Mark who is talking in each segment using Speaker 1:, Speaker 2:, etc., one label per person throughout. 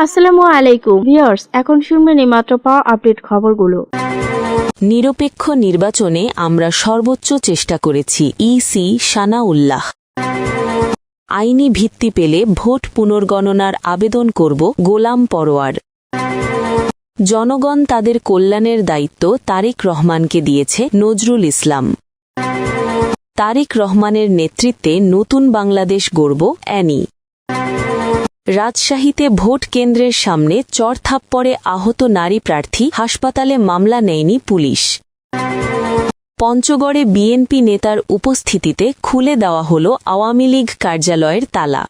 Speaker 1: আসসালামু আলাইকুম ভিউয়ার্স, এখন শুনবেন এইমাত্র পাওয়া আপডেট খবরগুলো।
Speaker 2: নিরপেক্ষ নির্বাচনে আমরা সর্বোচ্চ চেষ্টা করেছি, ইসি সানাউল্লাহ। আইনি ভিত্তি পেলে ভোট পুনর্গণনার আবেদন করব, গোলাম পরোয়ার। জনগণ তাদের কল্যাণের দায়িত্ব তারেক রহমানকে দিয়েছে, নজরুল ইসলাম। তারেক রহমানের নেতৃত্বে নতুন বাংলাদেশ গড়ব, অ্যানি। রাজশাহীতে ভোট কেন্দ্রের সামনে চড়থাপ্পড়ে আহত নারী প্রার্থী, হাসপাতালে মামলা নেয়নি পুলিশ। পঞ্চগড়ে বিএনপি নেতার উপস্থিতিতে খুলে দেওয়া হল আওয়ামী লীগ কার্যালয়ের তালা।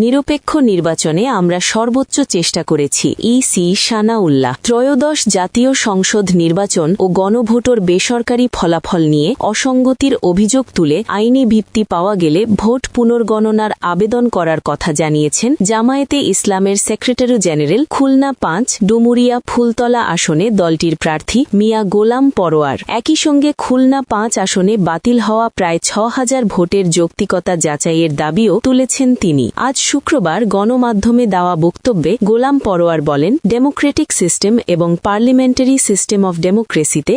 Speaker 2: নিরপেক্ষ নির্বাচনে আমরা সর্বোচ্চ চেষ্টা করেছি, ইসি সানাউল্লাহ। ত্রয়োদশ জাতীয় সংসদ নির্বাচন ও গণভোটের বেসরকারি ফলাফল নিয়ে অসঙ্গতির অভিযোগ তুলে আইনি ভিত্তি পাওয়া গেলে ভোট পুনর্গণনার আবেদন করার কথা জানিয়েছেন জামায়াতে ইসলামের সেক্রেটারি জেনারেল, খুলনা ৫ ডুমুরিয়া ফুলতলা আসনে দলটির প্রার্থী মিয়া গোলাম পরোয়ার। একই সঙ্গে খুলনা ৫ আসনে বাতিল হওয়া প্রায় ৬,০০০ ভোটের যৌক্তিকতা যাচাইয়ের দাবিও তুলেছেন তিনি। আজ শুক্রবার গণমাধ্যমে দেওয়া বক্তব্যে গোলাম পরোয়ার বলেন, ডেমোক্রেটিক সিস্টেম এবং পার্লামেন্টারি সিস্টেম অব ডেমোক্রেসিতে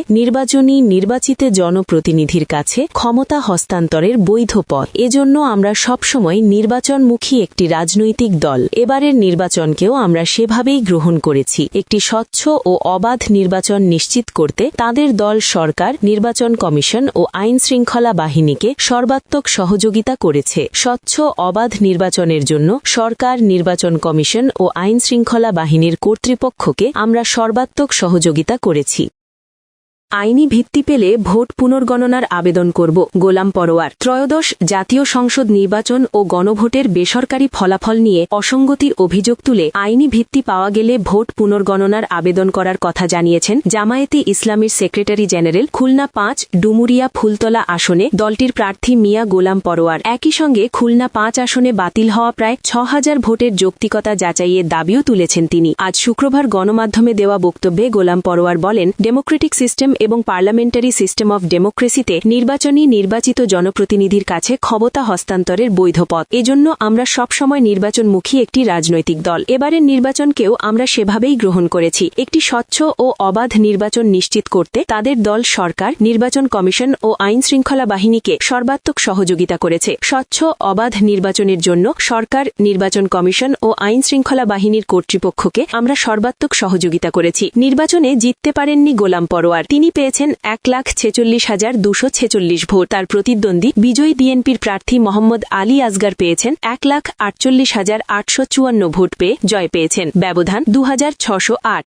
Speaker 2: নির্বাচিত জনপ্রতিনিধির কাছে ক্ষমতা হস্তান্তরের বৈধ পথ। এজন্য আমরা সবসময় নির্বাচনমুখী একটি রাজনৈতিক দল। এবারের নির্বাচনকেও আমরা সেভাবেই গ্রহণ করেছি। একটি স্বচ্ছ ও অবাধ নির্বাচন নিশ্চিত করতে তাদের দল সরকার, নির্বাচন কমিশন ও আইন শৃঙ্খলা বাহিনীকে সর্বাত্মক সহযোগিতা করেছে। স্বচ্ছ অবাধ নির্বাচনের জন্য সরকার, নির্বাচন কমিশন ও আইন শৃঙ্খলা বাহিনীর কর্তৃপক্ষকে আমরা সর্বাত্মক সহযোগিতা করেছি। আইনি ভিত্তি পেলে ভোট পুনর্গণনার আবেদন করব, গোলাম পরোয়ার। ত্রয়োদশ জাতীয় সংসদ নির্বাচন ও গণভোটের বেসরকারি ফলাফল নিয়ে অসঙ্গতির অভিযোগ তুলে আইনি ভিত্তি পাওয়া গেলে ভোট পুনর্গণনার আবেদন করার কথা জানিয়েছেন জামায়াতে ইসলামের সেক্রেটারি জেনারেল, খুলনা ৫ ডুমুরিয়া ফুলতলা আসনে দলটির প্রার্থী মিয়া গোলাম পরোয়ার। একই সঙ্গে খুলনা ৫ আসনে বাতিল হওয়া প্রায় ৬,০০০ ভোটের যৌক্তিকতা যাচাইয়ের দাবিও তুলেছেন তিনি। আজ শুক্রবার গণমাধ্যমে দেওয়া বক্তব্যে গোলাম পরোয়ার বলেন, ডেমোক্রেটিক সিস্টেম এবং পার্লামেন্টারি সিস্টেম অব ডেমোক্রেসিতে নির্বাচিত জনপ্রতিনিধির কাছে ক্ষমতা হস্তান্তরের বৈধ পথ। এজন্য আমরা সবসময় নির্বাচনমুখী একটি রাজনৈতিক দল। এবারের নির্বাচনকেও আমরা সেভাবেই গ্রহণ করেছি। একটি স্বচ্ছ ও অবাধ নির্বাচন নিশ্চিত করতে তাদের দল সরকার, নির্বাচন কমিশন ও আইন শৃঙ্খলা বাহিনীকে সর্বাত্মক সহযোগিতা করেছে। স্বচ্ছ অবাধ নির্বাচনের জন্য সরকার, নির্বাচন কমিশন ও আইন শৃঙ্খলা বাহিনীর কর্তৃপক্ষকে আমরা সর্বাত্মক সহযোগিতা করেছি। নির্বাচনে জিততে পারেননি গোলাম পরোয়ার। তিনি পেয়েছেন ১,৪৬,২৪৬ ভোট। তার প্রতিদ্বন্দ্বী বিজয়ী বিএনপির প্রার্থী মোহাম্মদ আলী আসগার পেয়েছেন ১,৪৮,৮৫৪ ভোট পেয়ে জয় পেয়েছেন। ব্যবধান ২,৬০৮।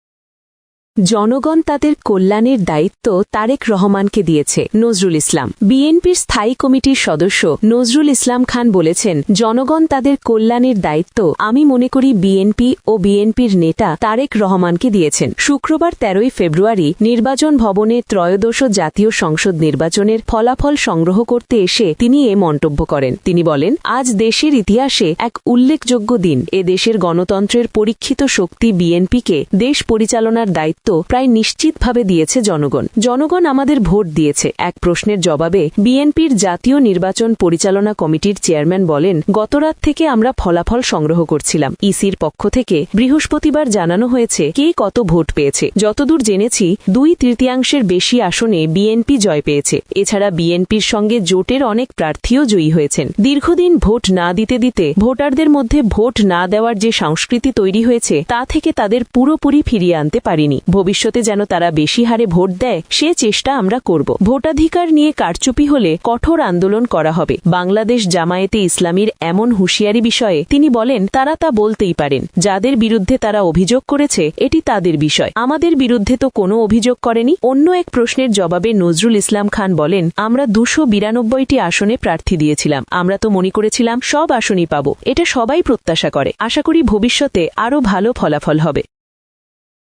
Speaker 2: জনগণ তাদের কল্যাণের দায়িত্ব তারেক রহমানকে দিয়েছে, নজরুল ইসলাম। বিএনপির স্থায়ী কমিটির সদস্য নজরুল ইসলাম খান বলেছেন, জনগণ তাদের কল্যাণের দায়িত্ব আমি মনে করি বিএনপি ও বিএনপির নেতা তারেক রহমানকে দিয়েছেন। শুক্রবার ১৩ ফেব্রুয়ারি নির্বাচন ভবনে ত্রয়োদশ জাতীয় সংসদ নির্বাচনের ফলাফল সংগ্রহ করতে এসে তিনি এ মন্তব্য করেন। তিনি বলেন, আজ দেশের ইতিহাসে এক উল্লেখযোগ্য দিন। এ দেশের গণতন্ত্রের পরীক্ষিত শক্তি বিএনপিকে দেশ পরিচালনার দায়িত্ব প্রায় নিশ্চিতভাবে দিয়েছে জনগণ। জনগণ আমাদের ভোট দিয়েছে। এক প্রশ্নের জবাবে বিএনপির জাতীয় নির্বাচন পরিচালনা কমিটির চেয়ারম্যান বলেন, গতরাত থেকে আমরা ফলাফল সংগ্রহ করছিলাম। ইসির পক্ষ থেকে বৃহস্পতিবার জানানো হয়েছে কে কত ভোট পেয়েছে। যতদূর জেনেছি ২/৩ বেশি আসনে বিএনপি জয় পেয়েছে। এছাড়া বিএনপির সঙ্গে জোটের অনেক প্রার্থীও জয়ী হয়েছেন। দীর্ঘদিন ভোট না দিতে দিতে ভোটারদের মধ্যে ভোট না দেওয়ার যে সংস্কৃতি তৈরি হয়েছে তা থেকে তাদের পুরোপুরি ফিরিয়ে আনতে পারিনি। ভবিষ্যতে যেন তারা বেশি হারে ভোট দেয় সে চেষ্টা আমরা করব। ভোটাধিকার নিয়ে কারচুপি হলে কঠোর আন্দোলন করা হবে। বাংলাদেশ জামায়াতে ইসলামীর এমন হুঁশিয়ারি বিষয়ে তিনি বলেন, তারা তা বলতেই পারেন। যাদের বিরুদ্ধে তারা অভিযোগ করেছে এটি তাদের বিষয়। আমাদের বিরুদ্ধে তো কোনো অভিযোগ করেনি। অন্য এক প্রশ্নের জবাবে নজরুল ইসলাম খান বলেন, আমরা ২৯২টি আসনে প্রার্থী দিয়েছিলাম। আমরা তো মনে করেছিলাম সব আসনই পাব। এটা সবাই প্রত্যাশা করে। আশা করি ভবিষ্যতে আরও ভালো ফলাফল হবে।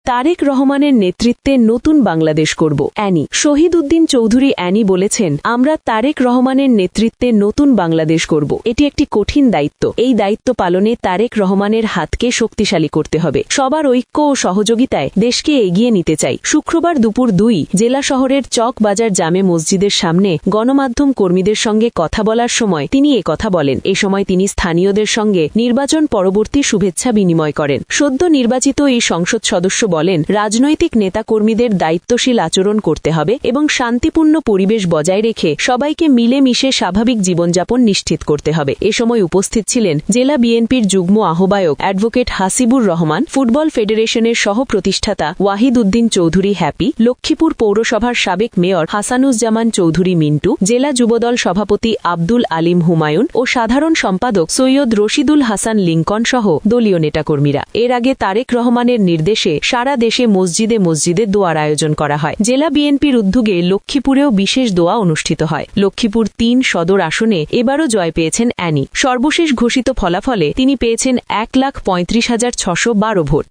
Speaker 2: তারেক রহমানের নেতৃত্বে নতুন বাংলাদেশ করব। অ্যানি শহীদ উদ্দিন চৌধুরী অ্যানি বলেছেন, আমরা তারেক রহমানের নেতৃত্বে নতুন বাংলাদেশ করব। এটি একটি কঠিন দায়িত্ব। এই দায়িত্ব পালনে তারেক রহমানের হাতকে শক্তিশালী করতে হবে। সবার ঐক্য ও সহযোগিতায় দেশকে এগিয়ে নিতে চাই। শুক্রবার দুপুর 2 জেলা শহরের চক বাজার জামে মসজিদের সামনে গণমাধ্যম কর্মীদের সঙ্গে কথা বলার সময় তিনি একথা বলেন। এ সময় তিনি স্থানীয়দের সঙ্গে নির্বাচন পরবর্তী শুভেচ্ছা বিনিময় করেন। সদ্য নির্বাচিত এই সংসদ সদস্য বলেন, রাজনৈতিক নেতাকর্মীদের দায়িত্বশীল আচরণ করতে হবে এবং শান্তিপূর্ণ পরিবেশ বজায় রেখে সবাইকে মিলেমিশে স্বাভাবিক জীবনযাপন নিশ্চিত করতে হবে। এ সময় উপস্থিত ছিলেন জেলা বিএনপির যুগ্ম আহ্বায়ক অ্যাডভোকেট হাসিবুর রহমান, ফুটবল ফেডারেশনের সহ প্রতিষ্ঠাতা ওয়াহিদ উদ্দিন চৌধুরী হ্যাপি, লক্ষ্মীপুর পৌরসভার সাবেক মেয়র হাসানুজ্জামান চৌধুরী মিন্টু, জেলা যুবদল সভাপতি আব্দুল আলিম হুমায়ুন ও সাধারণ সম্পাদক সৈয়দ রশিদুল হাসান লিঙ্কন সহ দলীয় নেতাকর্মীরা। এর আগে তারেক রহমানের নির্দেশে সারা দেশে মসজিদে মসজিদে দোয়ার আয়োজন করা হয়। জেলা বিএনপির উদ্যোগে লক্ষ্মীপুরেও বিশেষ দোয়া অনুষ্ঠিত হয়। লক্ষ্মীপুর 3 সদর আসনে এবারও জয় পেয়েছেন অ্যানি। সর্বশেষ ঘোষিত ফলাফলে তিনি পেয়েছেন 1,35,612 ভোট।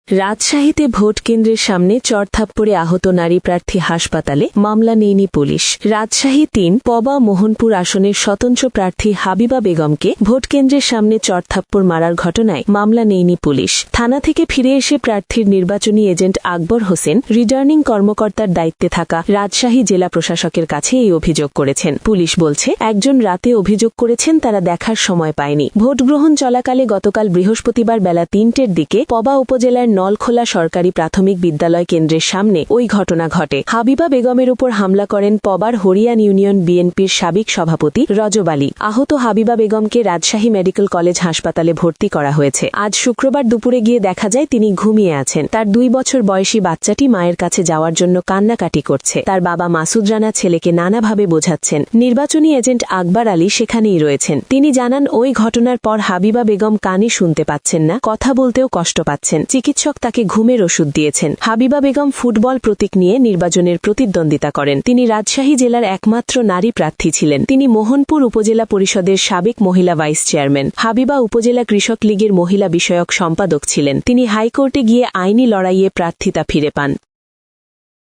Speaker 2: রাজশাহীতে ভোট কেন্দ্রের সামনে চড়থাপ্পড়ে আহত নারী প্রার্থী হাসপাতালে, মামলা নেয়নি পুলিশ। রাজশাহী 3 পবা মোহনপুর আসনের স্বতন্ত্র প্রার্থী হাবিবা বেগমকে ভোট কেন্দ্রের সামনে চড়থাপ্পড় মারার ঘটনায় মামলা নেয়নি পুলিশ। থানা থেকে ফিরে এসে প্রার্থীর নির্বাচনী এজেন্ট আকবর হোসেন রিটার্নিং কর্মকর্তার দায়িত্বে থাকা রাজশাহী জেলা প্রশাসকের কাছে এই অভিযোগ করেছেন। পুলিশ বলছে, একজন রাতে অভিযোগ করেছেন তারা দেখার সময় পায়নি। ভোট গ্রহণ চলাকালে গতকাল বৃহস্পতিবার বেলা 3টের দিকে পবা উপজেলার নলখোলা সরকারি প্রাথমিক বিদ্যালয় কেন্দ্রের সামনে ওই ঘটনা ঘটে। হাবিবা বেগমের উপর হামলা করেন পবার হরিয়ান ইউনিয়ন বিএনপির সাবেক সভাপতি রজব আলী। আহত হাবিবা বেগমকে রাজশাহী মেডিকেল কলেজ হাসপাতালে ভর্তি করা হয়েছে। আজ শুক্রবার দুপুরে গিয়ে দেখা যায় তিনি ঘুমিয়ে আছেন। তার 2 বছর বয়সী বাচ্চাটি মায়ের কাছে যাওয়ার জন্য কান্নাকাটি করছে। তার বাবা মাসুদ রানা ছেলেকে নানাভাবে বোঝাচ্ছেন। নির্বাচনী এজেন্ট আকবর আলী সেখানেই রয়েছেন। তিনি জানান, ওই ঘটনার পর হাবিবা বেগম কানে শুনতে পাচ্ছেন না, কথা বলতেও কষ্ট পাচ্ছেন। চিকিৎসক তাকে ঘুমের ওষুধ দিয়েছেন। হাবিবা বেগম ফুটবল প্রতীক নিয়ে নির্বাচনের প্রতিদ্বন্দ্বিতা করেন। তিনি রাজশাহী জেলার একমাত্র নারী প্রার্থী ছিলেন। তিনি মোহনপুর উপজেলা পরিষদের সাবেক মহিলা ভাইস চেয়ারম্যান। হাবিবা উপজেলা কৃষক লীগের মহিলা বিষয়ক সম্পাদক ছিলেন। তিনি হাইকোর্টে গিয়ে আইনি লড়াইয়ে প্রার্থিতা ফিরে পান।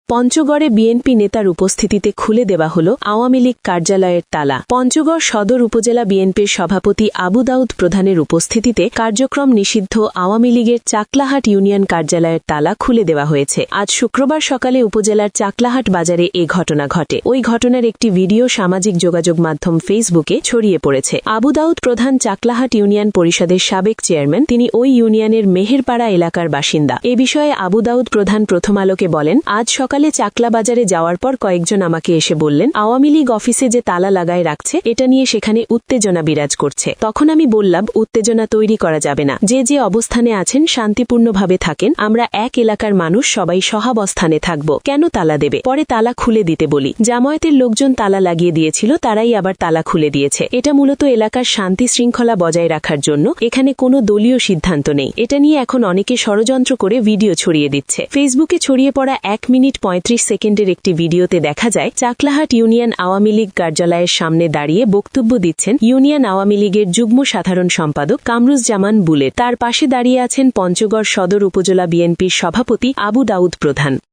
Speaker 2: পঞ্চগড়ে বিএনপি নেতার উপস্থিতিতে খুলে দেওয়া হল আওয়ামী লীগ কার্যালয়ের তালা। পঞ্চগড় সদর উপজেলা বিএনপির সভাপতি আবু দাউদ প্রধানের উপস্থিতিতে কার্যক্রম নিষিদ্ধ আওয়ামী লীগের চাকলাহাট ইউনিয়ন কার্যালয়ের তালা খুলে দেওয়া হয়েছে। আজ শুক্রবার সকালে উপজেলার চাকলাহাট বাজারে এ ঘটনা ঘটে। ওই ঘটনার একটি ভিডিও সামাজিক যোগাযোগ মাধ্যম ফেসবুকে ছড়িয়ে পড়েছে। আবু দাউদ প্রধান চাকলাহাট ইউনিয়ন পরিষদের সাবেক চেয়ারম্যান। তিনি ওই ইউনিয়নের মেহেরপাড়া এলাকার বাসিন্দা। এ বিষয়ে আবু দাউদ প্রধান প্রথম আলোকে বলেন, আজ সকালে চাকলা বাজারে যাওয়ার পর কয়েকজন আমাকে এসে বললেন, আওয়ামী লীগ অফিসে যে তালা লাগায় রাখছে এটা নিয়ে সেখানে উত্তেজনা বিরাজ করছে। তখন আমি বললাম, উত্তেজনা তৈরি করা যাবে না। যে যে অবস্থানে আছেন শান্তিপূর্ণভাবে থাকেন। আমরা এক এলাকার মানুষ, সবাই সহাবস্থানে থাকব। কেন তালা দেবে? পরে তালা খুলে দিতে বলি। জামায়াতের লোকজন তালা লাগিয়ে দিয়েছিল, তারাই আবার তালা খুলে দিয়েছে। এটা মূলত এলাকার শান্তি শৃঙ্খলা বজায় রাখার জন্য। এখানে কোনো দলীয় সিদ্ধান্ত নেই। এটা নিয়ে এখন অনেকে ষড়যন্ত্র করে ভিডিও ছড়িয়ে দিচ্ছে। ফেসবুকে ছড়িয়ে পড়া 1 মিনিট 35 সেকেন্ডের একটি ভিডিওতে দেখা যায় চাকলাহাট ইউনিয়ন আওয়ামী লীগ কার্যালয়ের সামনে দাঁড়িয়ে বক্তব্য দিচ্ছেন ইউনিয়ন আওয়ামী লীগের যুগ্ম সাধারণ সম্পাদক কামরুজ্জামান বুলেট। তার পাশে দাঁড়িয়ে আছেন পঞ্চগড় সদর উপজেলা বিএনপির সভাপতি আবু দাউদ প্রধান।